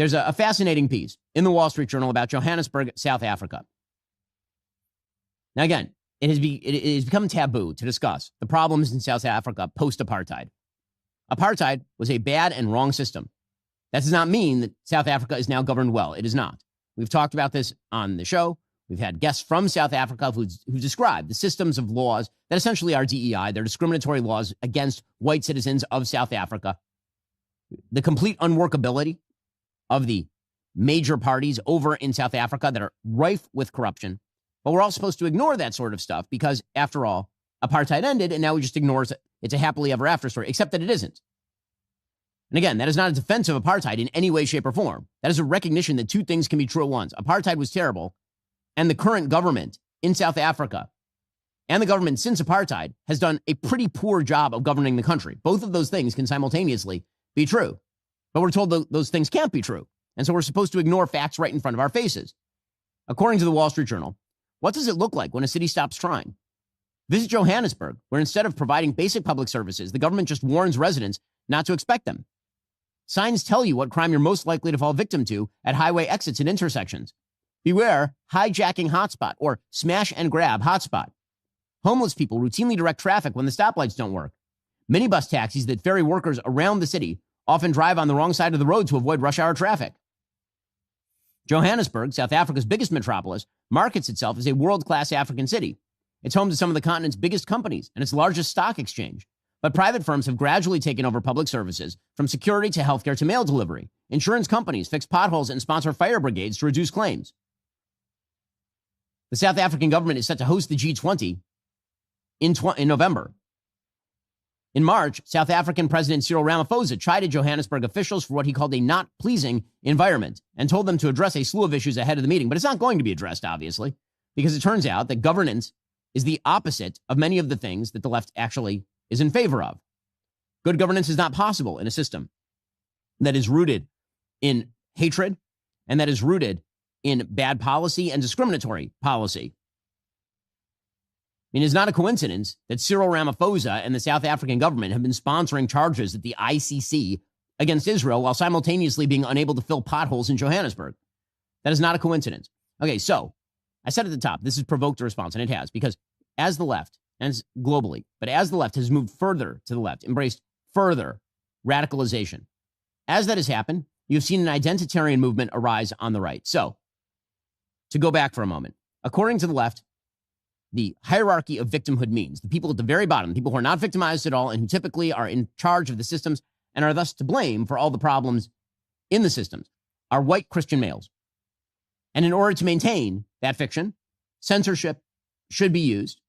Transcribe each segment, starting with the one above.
There's a fascinating piece in the Wall Street Journal about Johannesburg, South Africa. Now, again, it has become taboo to discuss the problems in South Africa post-apartheid. Apartheid was a bad and wrong system. That does not mean that South Africa is now governed well. It is not. We've talked about this on the show. We've had guests from South Africa who describe the systems of laws that essentially are DEI. They're discriminatory laws against white citizens of South Africa. The complete unworkability of the major parties over in South Africa that are rife with corruption. But we're all supposed to ignore that sort of stuff because, after all, apartheid ended and now we just ignore it. It's a happily ever after story, except that it isn't. And again, that is not a defense of apartheid in any way, shape, or form. That is a recognition that two things can be true at once. Apartheid was terrible, and the current government in South Africa and the government since apartheid has done a pretty poor job of governing the country. Both of those things can simultaneously be true. But we're told those things can't be true. And so we're supposed to ignore facts right in front of our faces. According to the Wall Street Journal, what does it look like when a city stops trying? Visit Johannesburg, where instead of providing basic public services, the government just warns residents not to expect them. Signs tell you what crime you're most likely to fall victim to at highway exits and intersections. Beware hijacking hotspot or smash and grab hotspot. Homeless people routinely direct traffic when the stoplights don't work. Minibus taxis that ferry workers around the city often drive on the wrong side of the road to avoid rush hour traffic. Johannesburg, South Africa's biggest metropolis, markets itself as a world-class African city. It's home to some of the continent's biggest companies and its largest stock exchange. But private firms have gradually taken over public services, from security to healthcare to mail delivery. Insurance companies fix potholes and sponsor fire brigades to reduce claims. The South African government is set to host the G20 in November. In March, South African President Cyril Ramaphosa chided Johannesburg officials for what he called a not pleasing environment and told them to address a slew of issues ahead of the meeting. But it's not going to be addressed, obviously, because it turns out that governance is the opposite of many of the things that the left actually is in favor of. Good governance is not possible in a system that is rooted in hatred and that is rooted in bad policy and discriminatory policy. I mean, it's not a coincidence that Cyril Ramaphosa and the South African government have been sponsoring charges at the ICC against Israel while simultaneously being unable to fill potholes in Johannesburg. That is not a coincidence. Okay, so I said at the top, this has provoked a response, and it has, because as the left, and globally, but as the left has moved further to the left, embraced further radicalization, as that has happened, you've seen an identitarian movement arise on the right. So, to go back for a moment, according to the left, the hierarchy of victimhood means the people at the very bottom, the people who are not victimized at all and who typically are in charge of the systems and are thus to blame for all the problems in the systems, are white Christian males. And in order to maintain that fiction, censorship should be used,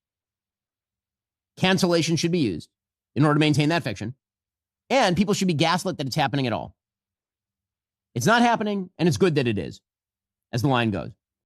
cancellation should be used in order to maintain that fiction, and people should be gaslit that it's happening at all. It's not happening, and it's good that it is, as the line goes.